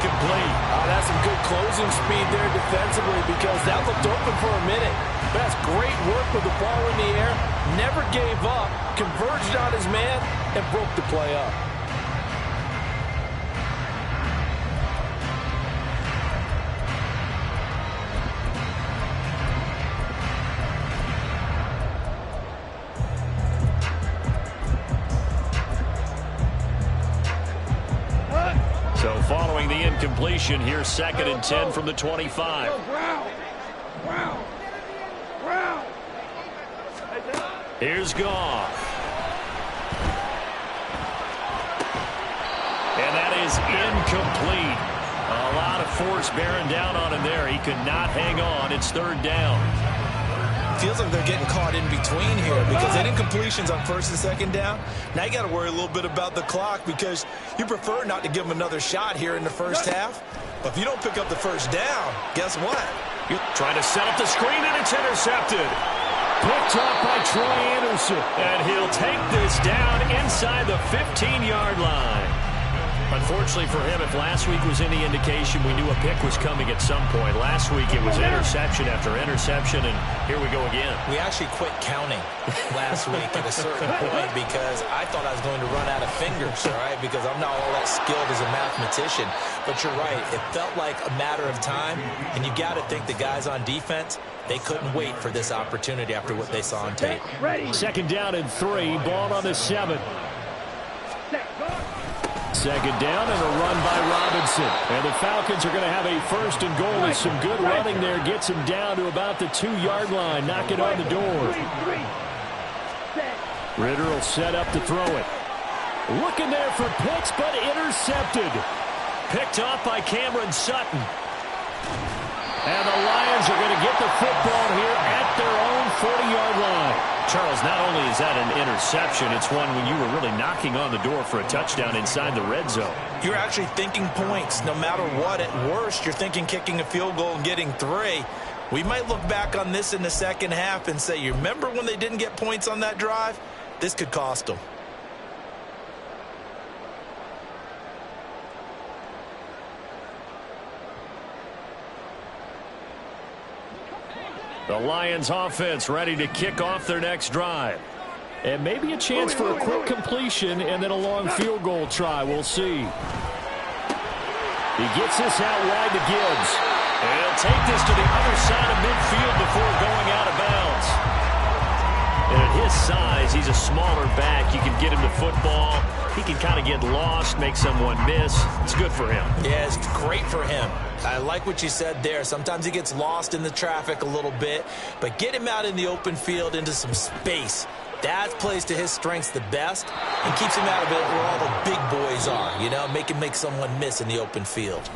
incomplete. That's some good closing speed there defensively because that looked open for a minute. That's great work with the ball in the air. Never gave up, converged on his man, and broke the play up. So following the incompletion, here's 2nd and 10 from the 25. Here's Goff. And that is incomplete. A lot of force bearing down on him there. He could not hang on. It's 3rd down. Feels like they're getting caught in between here because they didn't completions on 1st and 2nd down. Now you got to worry a little bit about the clock because you prefer not to give them another shot here in the 1st half. But if you don't pick up the 1st down, guess what? You're trying to set up the screen, and it's intercepted. Picked up by Troy Anderson. And he'll take this down inside the 15-yard line. Unfortunately for him, if last week was any indication, we knew a pick was coming at some point. Last week it was interception after interception, and here we go again. We actually quit counting last week at a certain point because I thought I was going to run out of fingers, all right, because I'm not all that skilled as a mathematician. But you're right. It felt like a matter of time, and you got to think the guys on defense, they couldn't wait for this opportunity after what they saw on tape. 2nd down and 3, ball on the 7. 2nd down and a run by Robinson. And the Falcons are going to have a 1st and goal with some good running there. Gets him down to about the 2-yard line. Knock it on the door. Ritter will set up to throw it. Looking there for Pitts, but intercepted. Picked off by Cameron Sutton. And the Lions are going to get the football here at their own 40-yard line. Charles, not only is that an interception, it's one when you were really knocking on the door for a touchdown inside the red zone. You're actually thinking points. No matter what, at worst, you're thinking kicking a field goal and getting 3. We might look back on this in the 2nd half and say, you remember when they didn't get points on that drive? This could cost them. The Lions offense ready to kick off their next drive. And maybe a chance for a quick completion and then a long field goal try. We'll see. He gets this out wide to Gibbs. And he'll take this to the other side of midfield before going out of bounds. And at his size, he's a smaller back. You can get him the football. He can kind of get lost, make someone miss. It's good for him. Yeah, it's great for him. I like what you said there. Sometimes he gets lost in the traffic a little bit, but get him out in the open field into some space. That plays to his strengths the best and keeps him out of it where all the big boys are, you know, make him make someone miss in the open field.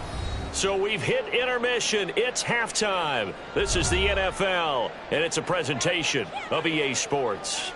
So we've hit intermission. It's halftime. This is the NFL, and it's a presentation of EA Sports.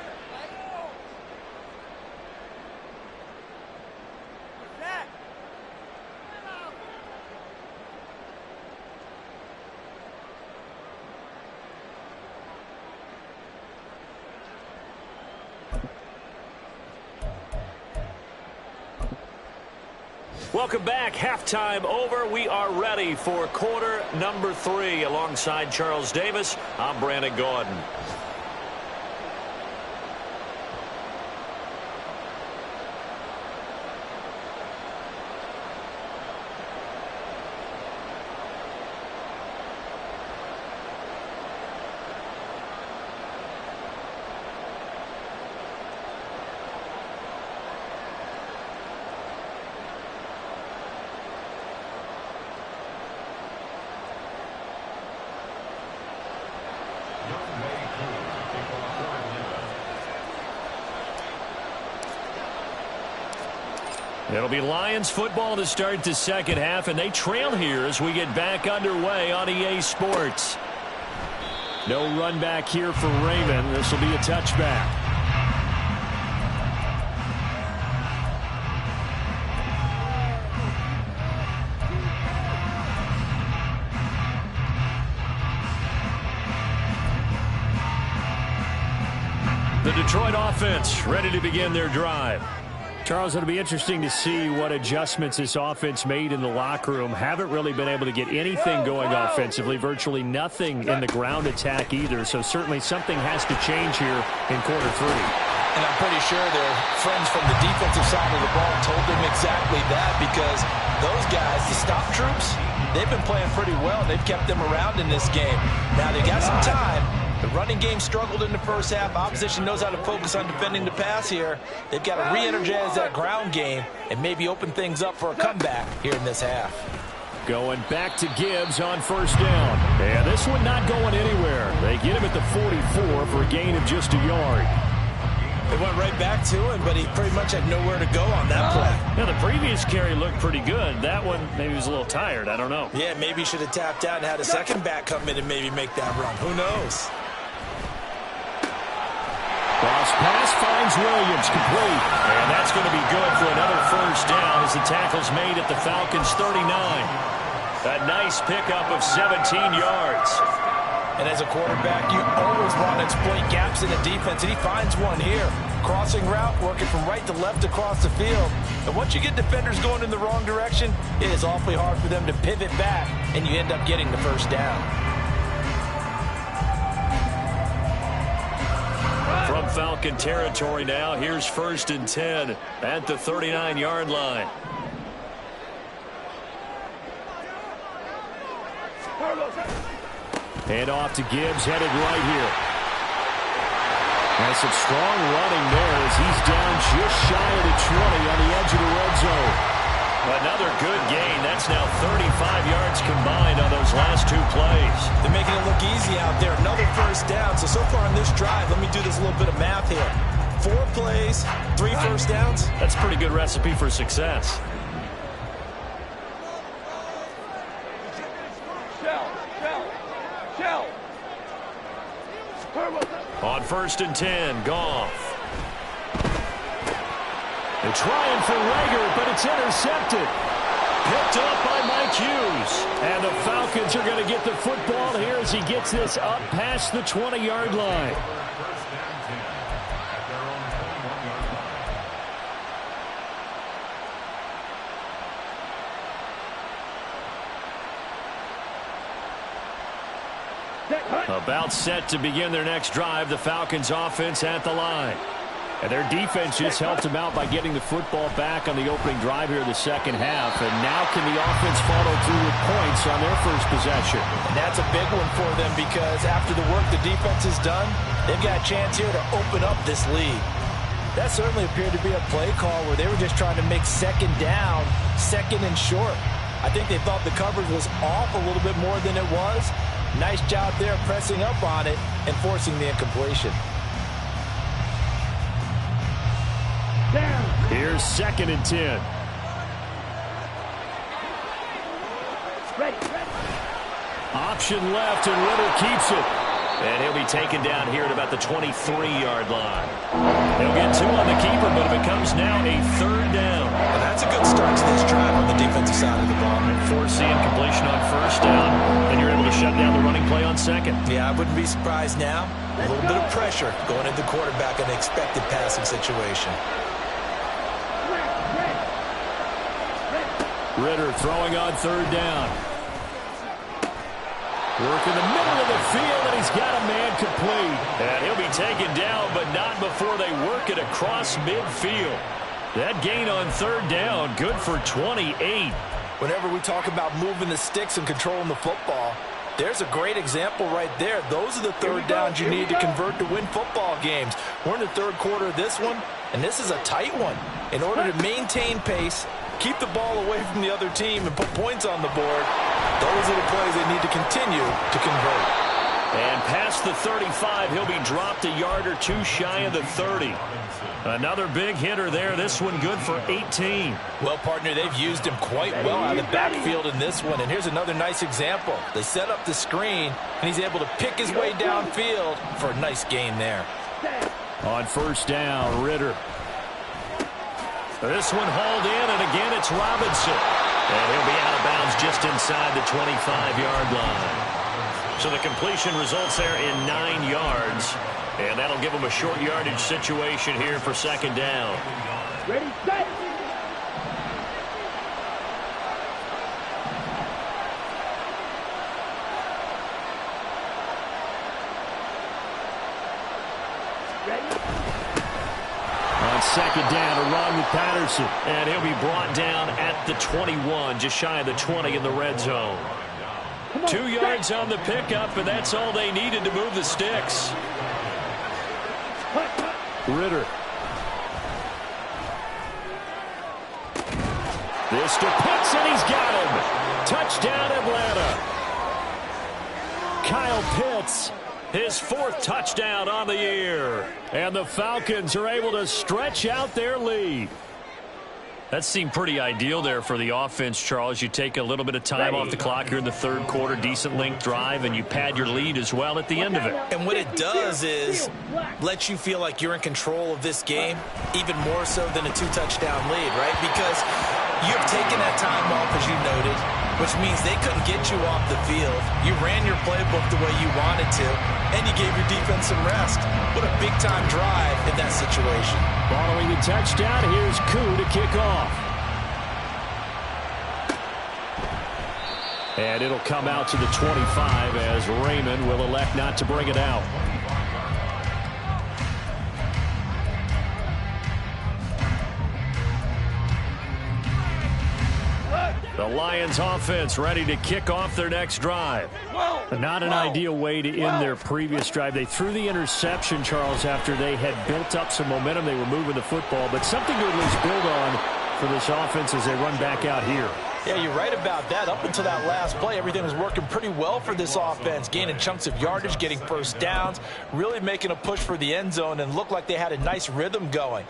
Welcome back. Halftime over. We are ready for quarter number 3. Alongside Charles Davis, I'm Brandon Gordon. It'll be Lions football to start the 2nd half, and they trail here as we get back underway on EA Sports. No run back here for Raymond. This will be a touchback. The Detroit offense ready to begin their drive. Charles, it'll be interesting to see what adjustments this offense made in the locker room. Haven't really been able to get anything going offensively, virtually nothing in the ground attack either. So certainly something has to change here in quarter 3. And I'm pretty sure their friends from the defensive side of the ball told them exactly that, because those guys, the stop troops, they've been playing pretty well. They've kept them around in this game. Now they got some time. The running game struggled in the first half. Opposition knows how to focus on defending the pass here. They've got to re-energize that ground game and maybe open things up for a comeback here in this half. Going back to Gibbs on first down. And this one not going anywhere. They get him at the 44 for a gain of just a yard. They went right back to him, but he pretty much had nowhere to go on that play. Now, the previous carry looked pretty good. That one, maybe he was a little tired. I don't know. Yeah, maybe he should have tapped out and had a second back come in and maybe make that run. Who knows? Cross pass finds Williams, complete. And that's going to be good for another first down as the tackle's made at the Falcons' 39. A nice pickup of 17 yards. And as a quarterback, you always want to exploit gaps in the defense, and he finds one here. Crossing route, working from right to left across the field. And once you get defenders going in the wrong direction, it is awfully hard for them to pivot back, and you end up getting the first down. From Falcon territory now, here's 1st and 10 at the 39-yard line. Hand off to Gibbs, headed right here. And some strong running there as he's down just shy of the 20 on the edge of the red zone. Another good gain. That's now 35 yards combined on those last 2 plays. They're making it look easy out there. Another first down. So far in this drive, let me do this little bit of math here. 4 plays, 3 first downs. That's a pretty good recipe for success. On 1st and 10, Goff. They're trying for Rager, but it's intercepted. Picked up by Mike Hughes. And the Falcons are going to get the football here as he gets this up past the 20-yard line. About set to begin their next drive, the Falcons offense at the line. And their defense just helped them out by getting the football back on the opening drive here in the second half. And now can the offense follow through with points on their first possession? And that's a big one for them, because after the work the defense has done, they've got a chance here to open up this lead. That certainly appeared to be a play call where they were just trying to make second down, second and short. I think they thought the coverage was off a little bit more than it was. Nice job there pressing up on it and forcing the incompletion. Here's 2nd and 10. Option left, and Ritter keeps it. And he'll be taken down here at about the 23-yard line. They'll get 2 on the keeper, but it becomes now a 3rd down. And that's a good start to this drive on the defensive side of the ball. Forcing completion on 1st down, and you're able to shut down the running play on 2nd. Yeah, I wouldn't be surprised now. A little bit of pressure going into the quarterback in an expected passing situation. Ritter throwing on 3rd down. Work in the middle of the field, and he's got a man complete. And he'll be taken down, but not before they work it across midfield. That gain on 3rd down, good for 28. Whenever we talk about moving the sticks and controlling the football, there's a great example right there. Those are the 3rd downs you need to convert to win football games. We're in the 3rd quarter of this one, and this is a tight one. In order to maintain pace, keep the ball away from the other team, and put points on the board, those are the plays they need to continue to convert. And past the 35, he'll be dropped a yard or 2 shy of the 30. Another big hitter there. This one good for 18. Well, partner, they've used him quite well out of the backfield in this one. And here's another nice example. They set up the screen, and he's able to pick his way downfield for a nice gain there. On 1st down, Ritter. This one hauled in, and again it's Robinson. And he'll be out of bounds just inside the 25-yard line. So the completion results there in 9 yards. And that'll give them a short yardage situation here for 2nd down. Ready, set. force it. And he'll be brought down at the 21, just shy of the 20 in the red zone. 2 yards on the pickup, and that's all they needed to move the sticks. Ritter. This to Pitts, and he's got him. Touchdown, Atlanta. Kyle Pitts, his 4th touchdown on the year. And the Falcons are able to stretch out their lead. That seemed pretty ideal there for the offense, Charles. You take a little bit of time off the clock here in the 3rd quarter, decent length drive, and you pad your lead as well at the end of it. And what it does is let you feel like you're in control of this game, even more so than a 2-touchdown lead, right? Because you've taken that time off, as you noted, which means they couldn't get you off the field. You ran your playbook the way you wanted to, and you gave your defense some rest. What a big-time drive in that situation. Following the touchdown, here's Koo to kick off. And it'll come out to the 25 as Raymond will elect not to bring it out. The Lions offense ready to kick off their next drive. Not an ideal way to end their previous drive. They threw the interception, Charles, after they had built up some momentum. They were moving the football, but something to at least build on for this offense as they run back out here. Yeah, you're right about that. Up until that last play, everything was working pretty well for this offense, gaining chunks of yardage, getting first downs, really making a push for the end zone, and looked like they had a nice rhythm going.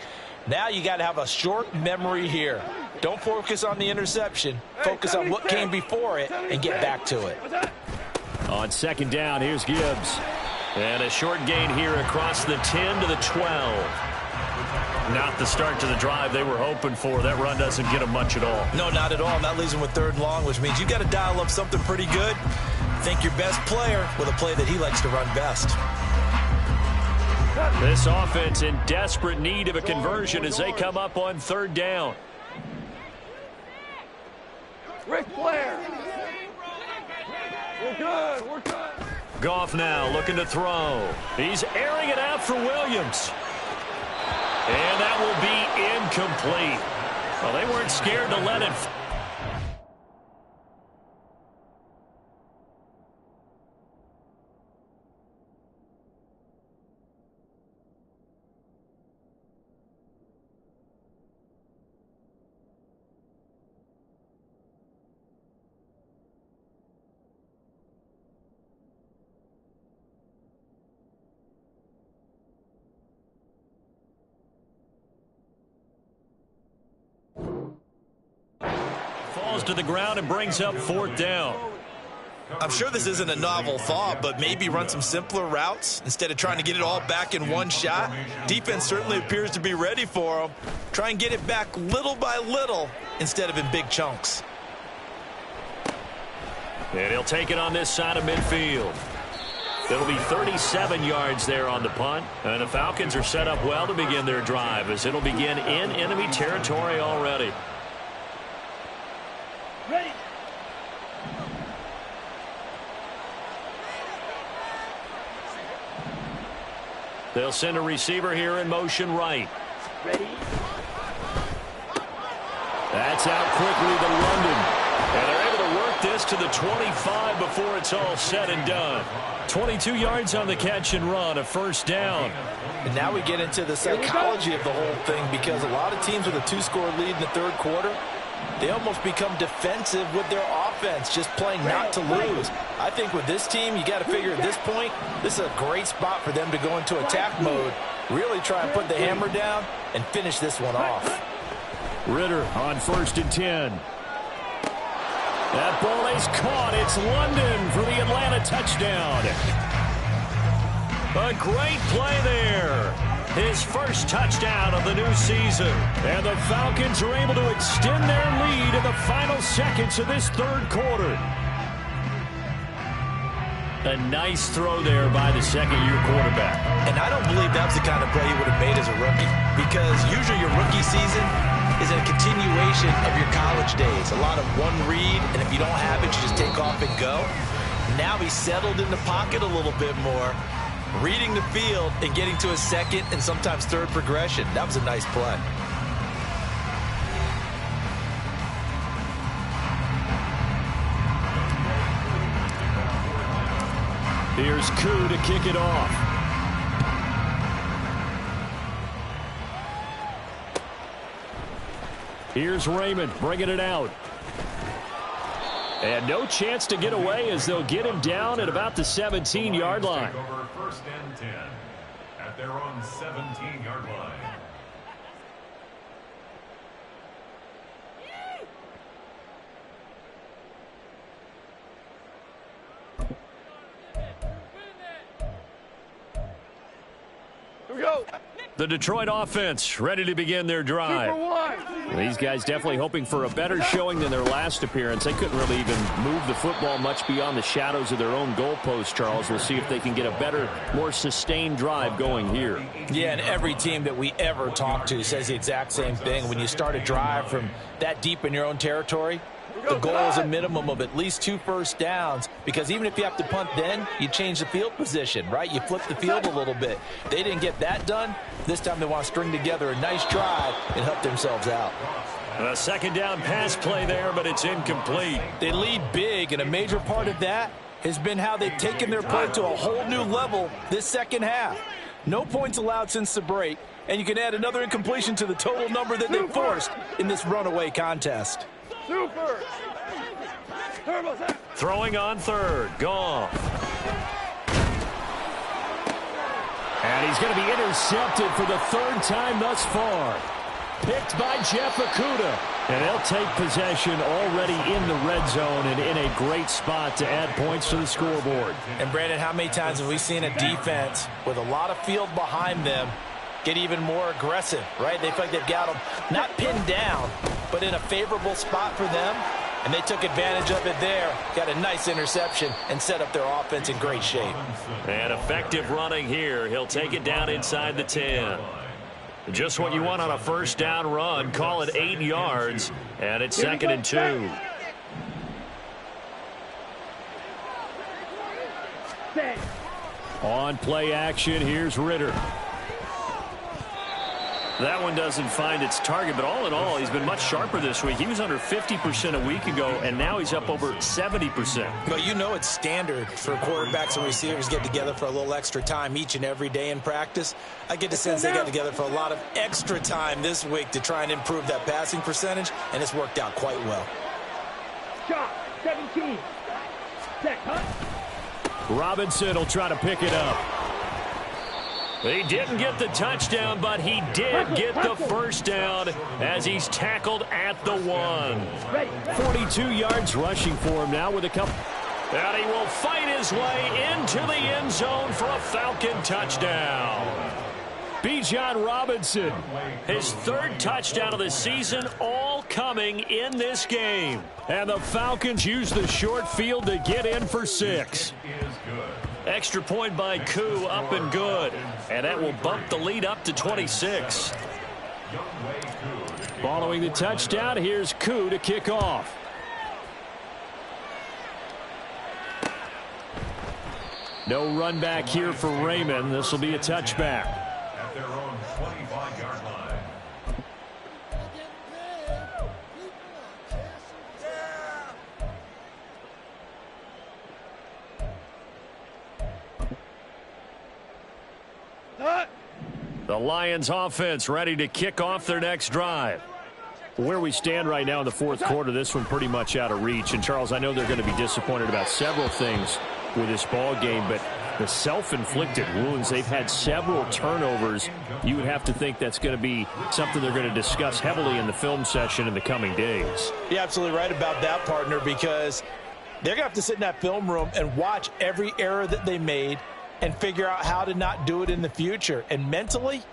Now you got to have a short memory here. Don't focus on the interception. Focus on what came before it and get back to it. On 2nd down, here's Gibbs. And a short gain here across the 10 to the 12. Not the start to the drive they were hoping for. That run doesn't get them much at all. No, not at all. And that leaves them with 3rd and long, which means you got to dial up something pretty good. Think your best player with a play that he likes to run best. This offense in desperate need of a conversion as they come up on 3rd down. Rick Flair. We're good. We're good. Goff now looking to throw. He's airing it out for Williams. And that will be incomplete. Well, they weren't scared to let it. Falls to the ground and brings up 4th down. I'm sure this isn't a novel thought, but maybe run some simpler routes instead of trying to get it all back in one shot. Defense certainly appears to be ready for them. Try and get it back little by little instead of in big chunks. And he'll take it on this side of midfield. It'll be 37 yards there on the punt. And the Falcons are set up well to begin their drive as it'll begin in enemy territory already. Ready. They'll send a receiver here in motion right. Ready. That's out quickly to London. And they're able to work this to the 25 before it's all said and done. 22 yards on the catch and run, a 1st down. And now we get into the psychology of the whole thing, because a lot of teams with a 2-score lead in the 3rd quarter, they almost become defensive with their offense, just playing not to lose. I think with this team, you got to figure at this point, this is a great spot for them to go into attack mode, really try and put the hammer down and finish this one off. Ritter on 1st and 10. That ball is caught. It's London for the Atlanta touchdown. A great play there. His 1st touchdown of the new season. And the Falcons are able to extend their lead in the final seconds of this 3rd quarter. A nice throw there by the 2nd-year quarterback. And I don't believe that's the kind of play he would have made as a rookie, because usually your rookie season is a continuation of your college days. A lot of one read, and if you don't have it, you just take off and go. Now he's settled in the pocket a little bit more, reading the field and getting to a 2nd and sometimes 3rd progression. That was a nice play. Here's Koo to kick it off. Here's Raymond bringing it out. And no chance to get away as they'll get him down at about the 17-yard line. Over 1st and 10 at their own 17-yard line. Here we go. The Detroit offense ready to begin their drive. These guys definitely hoping for a better showing than their last appearance. They couldn't really even move the football much beyond the shadows of their own goalpost, Charles. We'll see if they can get a better, more sustained drive going here. Yeah, and every team that we ever talk to says the exact same thing. When you start a drive from that deep in your own territory, the goal is a minimum of at least 2 first downs, because even if you have to punt then, you change the field position, right? You flip the field a little bit. They didn't get that done. This time they want to string together a nice drive and help themselves out. A 2nd down pass play there, but it's incomplete. They lead big, and a major part of that has been how they've taken their play to a whole new level this second half. No points allowed since the break, and you can add another incompletion to the total number that they forced in this runaway contest. Super. Throwing on 3rd. Goff. And he's going to be intercepted for the 3rd time thus far. Picked by Jeff Okudah. And they'll take possession already in the red zone and in a great spot to add points to the scoreboard. And, Brandon, how many times have we seen a defense with a lot of field behind them get even more aggressive, right? They feel like they've got them not pinned down, but in a favorable spot for them. And they took advantage of it there, got a nice interception, and set up their offense in great shape. And effective running here. He'll take it down inside the 10. Just what you want on a 1st down run. Call it 8 yards, and it's 2nd and 2. On play action, here's Ritter. That one doesn't find its target, but all in all, he's been much sharper this week. He was under 50% a week ago, and now he's up over 70%. Well, you know it's standard for quarterbacks and receivers get together for a little extra time each and every day in practice. I get the sense they got together for a lot of extra time this week to try and improve that passing percentage, and it's worked out quite well. Shot, 17. Set, Robinson will try to pick it up. He didn't get the touchdown, but he did get the 1st down as he's tackled at the 1. 42 yards rushing for him now with a couple. And he will fight his way into the end zone for a Falcon touchdown. Bijan Robinson, his 3rd touchdown of the season, all coming in this game. And the Falcons use the short field to get in for 6. Extra point by Koo, up and good. And that will bump the lead up to 26. Following the touchdown, here's Koo to kick off. No run back here for Raymond. This will be a touchback. At their own 25-yard line. The Lions offense ready to kick off their next drive. Where we stand right now in the 4th quarter, this one pretty much out of reach. And, Charles, I know they're going to be disappointed about several things with this ball game, but the self-inflicted wounds, they've had several turnovers. You would have to think that's going to be something they're going to discuss heavily in the film session in the coming days. You're absolutely right about that, partner, because they're going to have to sit in that film room and watch every error that they made and figure out how to not do it in the future. And mentally,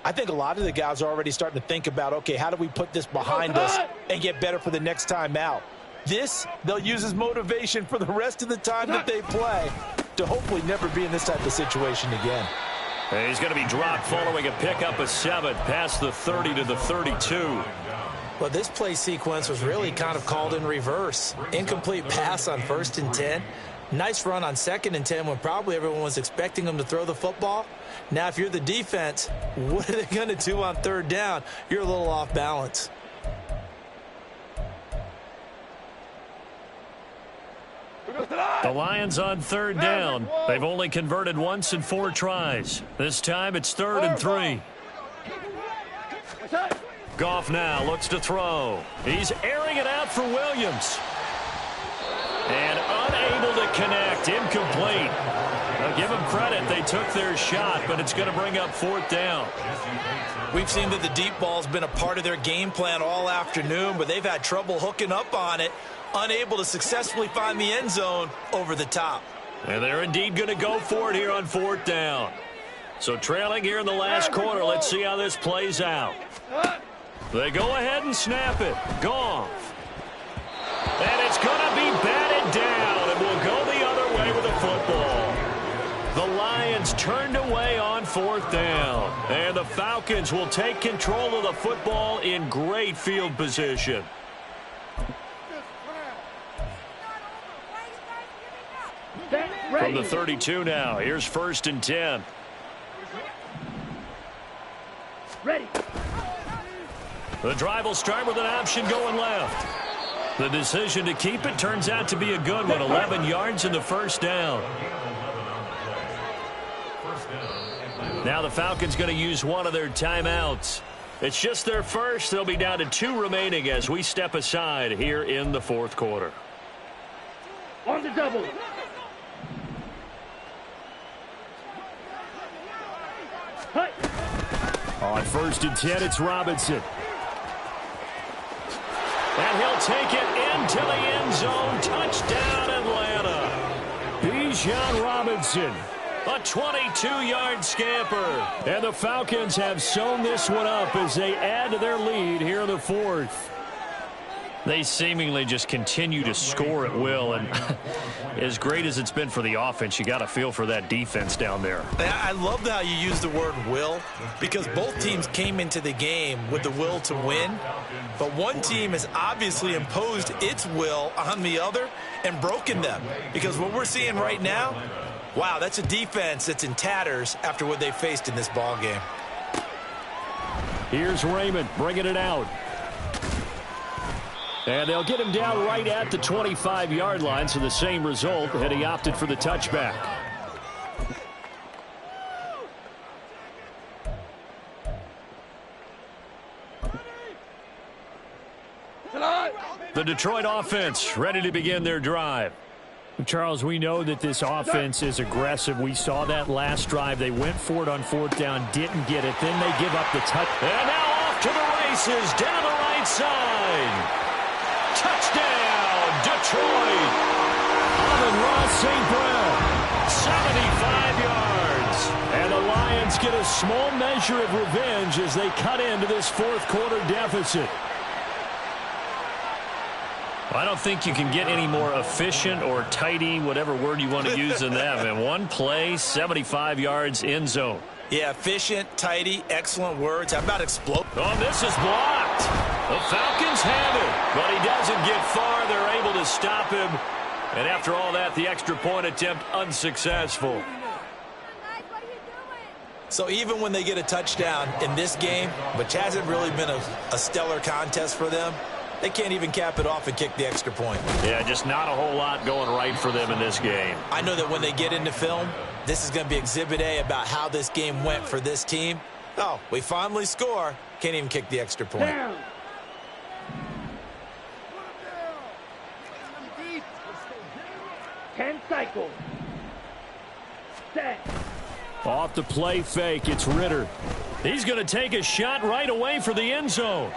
I think a lot of the guys are already starting to think about, okay, how do we put this behind us and get better for the next time out? This, they'll use as motivation for the rest of the time that they play to hopefully never be in this type of situation again. And he's going to be dropped following a pickup of 7 past the 30 to the 32. Well, this play sequence was really kind of called in reverse. Incomplete pass on 1st and 10. Nice run on 2nd and 10 when probably everyone was expecting them to throw the football. Now, if you're the defense, what are they going to do on 3rd down? You're a little off balance. The Lions on third down. They've only converted once in 4 tries. This time it's 3rd and 3. Goff now looks to throw. He's airing it out for Williams. And unable to connect. Incomplete. Now give them credit. They took their shot, but it's going to bring up 4th down. We've seen that the deep ball's been a part of their game plan all afternoon, but they've had trouble hooking up on it, unable to successfully find the end zone over the top. And they're indeed going to go for it here on 4th down. So trailing here in the last quarter, let's see how this plays out. They go ahead and snap it. Goff. And it's going to be batted down, and will go the other way with the football. The Lions turned away on 4th down, and the Falcons will take control of the football in great field position. From the 32 now, here's 1st and 10. Ready. The drive will start with an option going left. The decision to keep it turns out to be a good one. 11 yards in the 1st down. Now the Falcons going to use one of their timeouts. It's just their first. They'll be down to 2 remaining as we step aside here in the 4th quarter. On the double. Hut. On 1st and 10, it's Robinson. And he'll take it into the end zone. Touchdown, Atlanta. Bijan Robinson, a 22-yard scamper. And the Falcons have sewn this one up as they add to their lead here in the 4th. They seemingly just continue to score at will, and as great as it's been for the offense, you got to feel for that defense down there. I love how you use the word will, because both teams came into the game with the will to win, but one team has obviously imposed its will on the other and broken them, because what we're seeing right now, wow, that's a defense that's in tatters after what they faced in this ball game. Here's Raymond bringing it out. And they'll get him down right at the 25-yard line, so the same result, and he opted for the touchback. The Detroit offense ready to begin their drive. Charles, we know that this offense is aggressive. We saw that last drive. They went for it on 4th down, didn't get it. Then they give up the touch. And now off to the races down the right side. Touchdown, Detroit. Amon-Ra St. Brown, 75 yards. And the Lions get a small measure of revenge as they cut into this 4th quarter deficit. I don't think you can get any more efficient or tidy, whatever word you want to use in that. And one play, 75 yards, end zone. Yeah, efficient, tidy, excellent words. How about explode? Oh, this is blocked. The Falcons have it, but he doesn't get far. They're able to stop him. And after all that, the extra point attempt unsuccessful. So even when they get a touchdown in this game, which hasn't really been a stellar contest for them, they can't even cap it off and kick the extra point. Yeah, just not a whole lot going right for them in this game. I know that when they get into film, this is going to be Exhibit A about how this game went for this team. Oh, we finally score. Can't even kick the extra point. Down. 10 cycles. Set. Off the play fake, it's Ritter. He's going to take a shot right away for the end zone.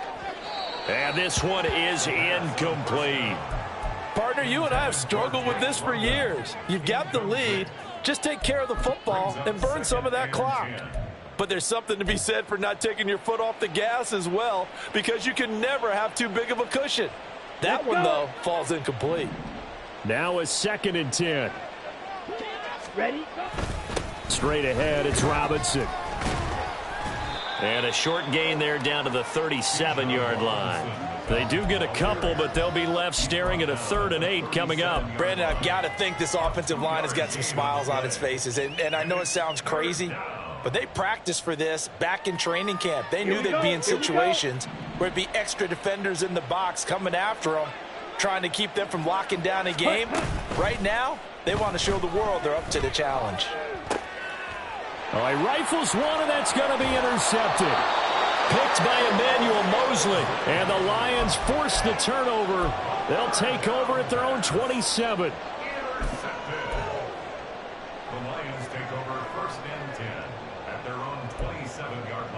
And this one is incomplete. Partner, you and I have struggled with this for years. You've got the lead. Just take care of the football and burn some of that clock. But there's something to be said for not taking your foot off the gas as well, because you can never have too big of a cushion. That one, though, falls incomplete. Now a 2nd and 10. Ready? Straight ahead, it's Robinson. And a short gain there down to the 37-yard line. They do get a couple, but they'll be left staring at a 3rd and 8 coming up. Brandon, I've got to think this offensive line has got some smiles on its faces. And I know it sounds crazy, but they practiced for this back in training camp. They knew they'd be in situations where it'd be extra defenders in the box coming after them. trying to keep them from locking down a game. Right now, they want to show the world they're up to the challenge. All right, rifles one, and that's going to be intercepted. Picked by Emmanuel Mosley, and the Lions force the turnover. They'll take over at their own 27. Intercepted. The Lions take over 1st and 10 at their own 27-yard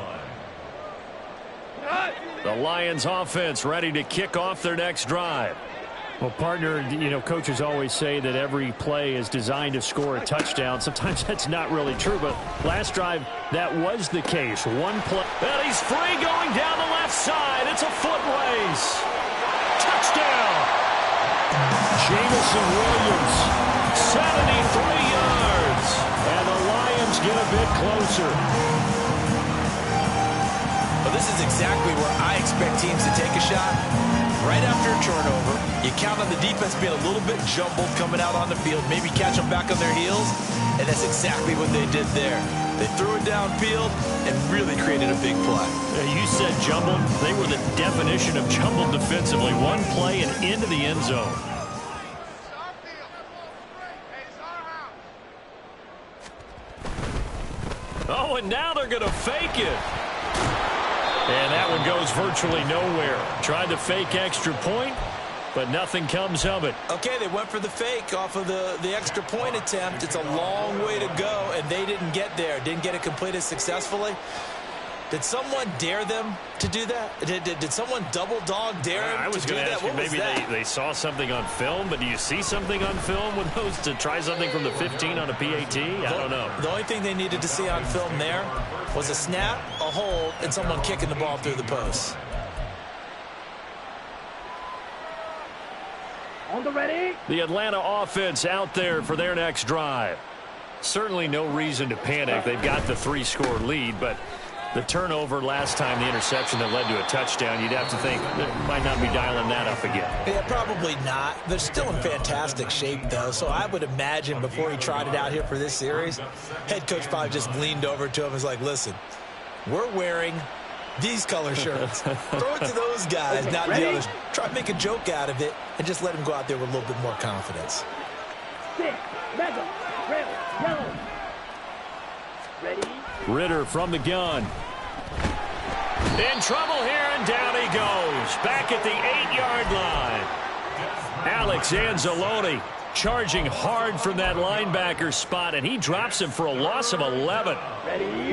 line. The Lions offense ready to kick off their next drive. Well, partner, you know, coaches always say that every play is designed to score a touchdown. Sometimes that's not really true, but last drive, that was the case. One play. And he's free going down the left side. It's a foot race. Touchdown. Jamison Williams, 73 yards. And the Lions get a bit closer. Well, this is exactly where I expect teams to take a shot. Right after a turnover, you count on the defense being a little bit jumbled coming out on the field, maybe catch them back on their heels, and that's exactly what they did there. They threw it downfield and really created a big play. You said jumbled. They were the definition of jumbled defensively. One play and into the end zone. Oh, and now they're going to fake it. And that one goes virtually nowhere. Tried to fake extra point, but nothing comes of it. Okay, they went for the fake off of the extra point attempt. It's a long way to go, and they didn't get there. Didn't get it completed successfully. Did someone dare them to do that? Did someone double dog dare them I was to do going to that? ask you, maybe they saw something on film, but do you see something on film with those to try something from the 15 on a PAT? I don't know. The only thing they needed to see on film there was a snap, a hold, and someone kicking the ball through the post. On the ready. The Atlanta offense out there for their next drive. Certainly no reason to panic. They've got the 3-score lead, but the turnover last time, the interception that led to a touchdown, you'd have to think they might not be dialing that up again. Yeah, probably not. They're still in fantastic shape, though, so I would imagine before he tried it out here for this series, head coach probably just leaned over to him and was like, listen, we're wearing these color shirts. Throw it to those guys, not the others. Try to make a joke out of it and just let him go out there with a little bit more confidence. 6, mega, red, yellow. Ready. Ritter from the gun. In trouble here, and down he goes. Back at the 8-yard line. Alex Anzalone charging hard from that linebacker spot, and he drops him for a loss of 11.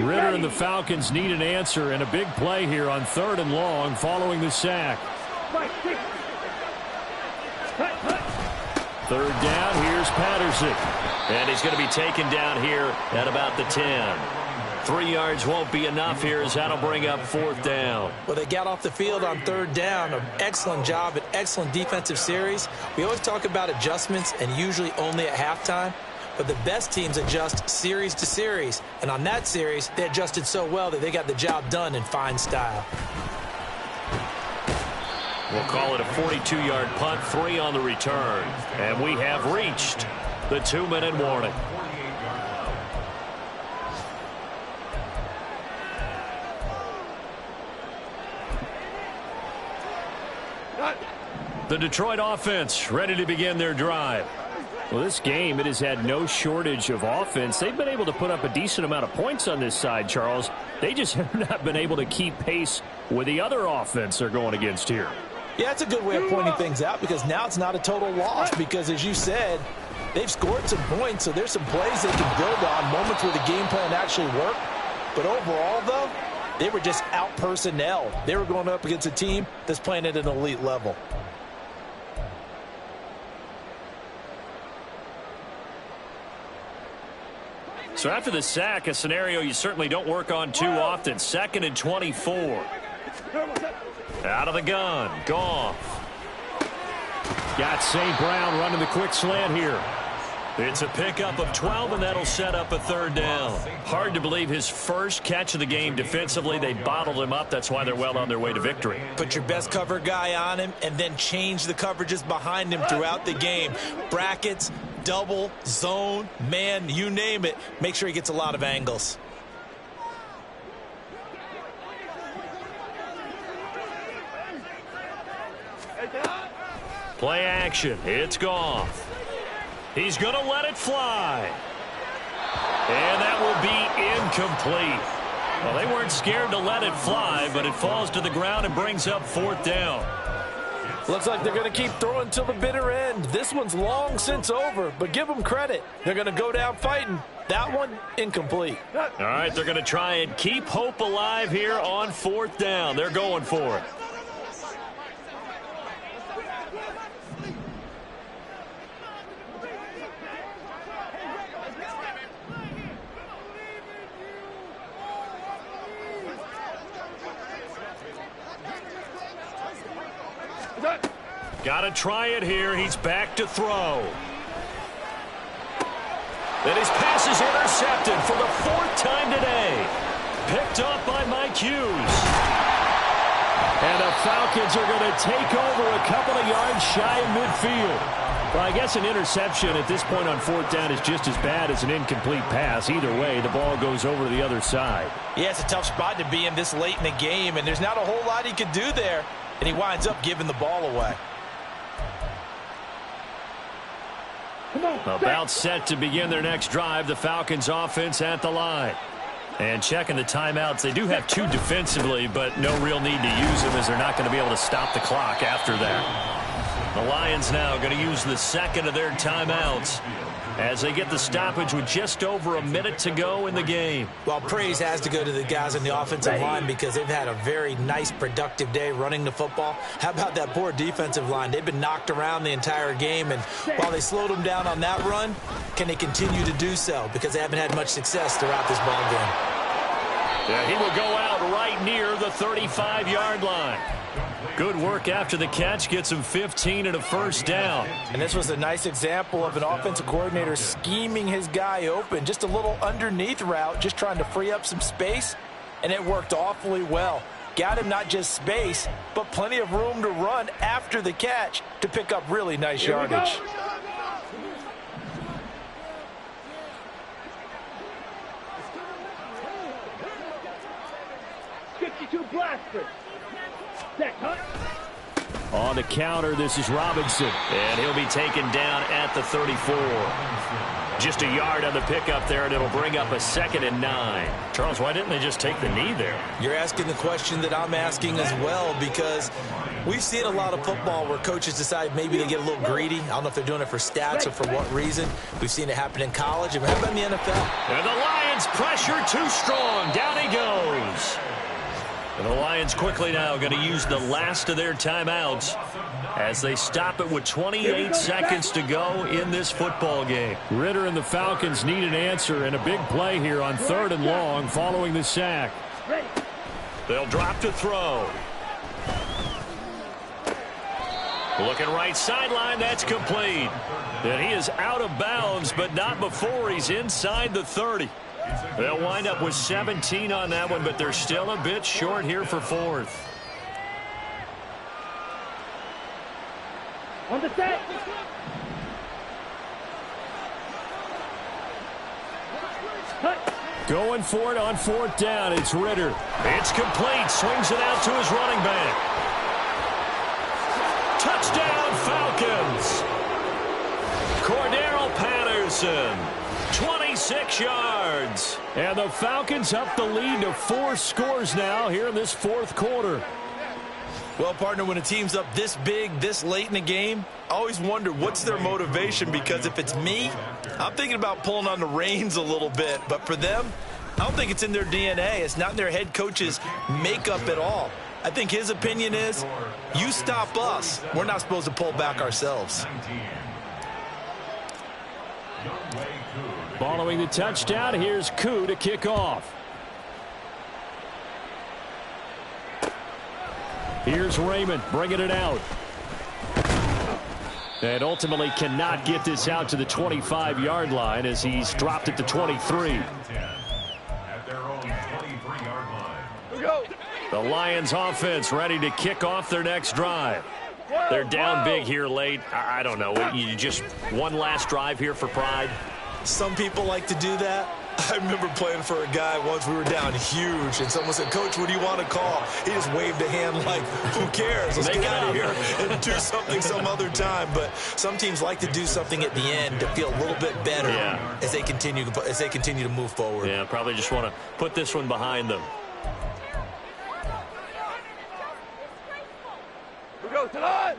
Ritter and the Falcons need an answer, and a big play here on 3rd and long following the sack. 3rd down, here's Patterson. And he's going to be taken down here at about the 10. 3 yards won't be enough here as that'll bring up 4th down. Well, they got off the field on 3rd down. An excellent job, an excellent defensive series. We always talk about adjustments and usually only at halftime. But the best teams adjust series to series. And on that series, they adjusted so well that they got the job done in fine style. We'll call it a 42-yard punt, 3 on the return. And we have reached the 2-minute warning. The Detroit offense ready to begin their drive. Well, this game, it has had no shortage of offense. They've been able to put up a decent amount of points on this side, Charles. They just have not been able to keep pace with the other offense they're going against here. Yeah, it's a good way of pointing things out because now it's not a total loss because, as you said, they've scored some points, so there's some plays they can build on, moments where the game plan actually worked. But overall, though, they were just out-personnel. They were going up against a team that's playing at an elite level. So after the sack, a scenario you certainly don't work on too often. 2nd and 24. Out of the gun. Goff. Got St. Brown running the quick slant here. It's a pickup of 12, and that'll set up a 3rd down. Hard to believe his first catch of the game defensively. They bottled him up. That's why they're well on their way to victory. Put your best cover guy on him and then change the coverages behind him throughout the game. Brackets, double, zone, man, you name it. Make sure he gets a lot of angles. Play action. It's Goff. He's going to let it fly. And that will be incomplete. Well, they weren't scared to let it fly, but it falls to the ground and brings up 4th down. Looks like they're going to keep throwing till the bitter end. This one's long since over, but give them credit. They're going to go down fighting. That one, incomplete. All right, they're going to try and keep hope alive here on 4th down. They're going for it. Got to try it here. He's back to throw. Then his pass is intercepted for the 4th time today. Picked up by Mike Hughes. And the Falcons are going to take over a couple of yards shy of midfield. Well, I guess an interception at this point on 4th down is just as bad as an incomplete pass. Either way, the ball goes over to the other side. Yeah, it's a tough spot to be in this late in the game, and there's not a whole lot he could do there. And he winds up giving the ball away. About set to begin their next drive. The Falcons offense at the line. And checking the timeouts. They do have 2 defensively, but no real need to use them as they're not going to be able to stop the clock after that. The Lions now going to use the 2nd of their timeouts as they get the stoppage with just over a minute to go in the game. Well, praise has to go to the guys on the offensive line because they've had a very nice, productive day running the football. How about that poor defensive line? They've been knocked around the entire game, and while they slowed them down on that run, can they continue to do so? Because they haven't had much success throughout this ball game. Yeah, he will go out right near the 35-yard line. Good work after the catch. Gets him 15 and a 1st down. And this was a nice example of an offensive coordinator scheming his guy open. Just a little underneath route, just trying to free up some space, and it worked awfully well. Got him not just space, but plenty of room to run after the catch to pick up really nice yardage. 52 blasters. On the counter, this is Robinson. And he'll be taken down at the 34. Just a yard on the pickup there, and it'll bring up a 2nd and 9. Charles, why didn't they just take the knee there? You're asking the question that I'm asking as well, because we've seen a lot of football where coaches decide maybe they get a little greedy. I don't know if they're doing it for stats or for what reason. We've seen it happen in college. And how about in the NFL? And the Lions pressure too strong. Down he goes. And the Lions quickly now going to use the last of their timeouts as they stop it with 28 seconds to go in this football game. Ritter and the Falcons need an answer and a big play here on 3rd and long following the sack. They'll drop to throw. Looking right sideline, that's complete. And he is out of bounds, but not before he's inside the 30. They'll wind up with 17 on that one, but they're still a bit short here for 4th. On the set. Going for it on 4th down. It's Ritter. It's complete. Swings it out to his running back. Touchdown, Falcons. Cordero Patterson. 26 yards. And the Falcons up the lead to 4 scores now here in this 4th quarter. Well, partner, when a team's up this big, this late in the game, I always wonder what's their motivation, because if it's me, I'm thinking about pulling on the reins a little bit. But for them, I don't think it's in their DNA. It's not in their head coach's makeup at all. I think his opinion is, you stop us, we're not supposed to pull back ourselves. Following the touchdown, here's Koo to kick off. Here's Raymond bringing it out. And ultimately cannot get this out to the 25-yard line as he's dropped at the 23. At their own 23-yard line. We go. The Lions offense ready to kick off their next drive. They're down big here late. I don't know. You just one last drive here for pride. Some people like to do that. I remember playing for a guy once. We were down huge, and someone said, "Coach, what do you want to call?" He just waved a hand like, "Who cares? Let's get out of here and do something some other time." But some teams like to do something at the end to feel a little bit better as they continue to move forward. Yeah, probably just want to put this one behind them. We go tonight.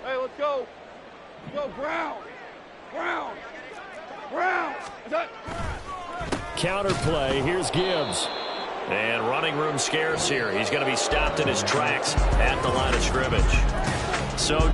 Hey, let's go. Let's go, Brown. Brown. Brown. Counter play. Here's Gibbs. And running room scarce here. He's going to be stopped in his tracks at the line of scrimmage. So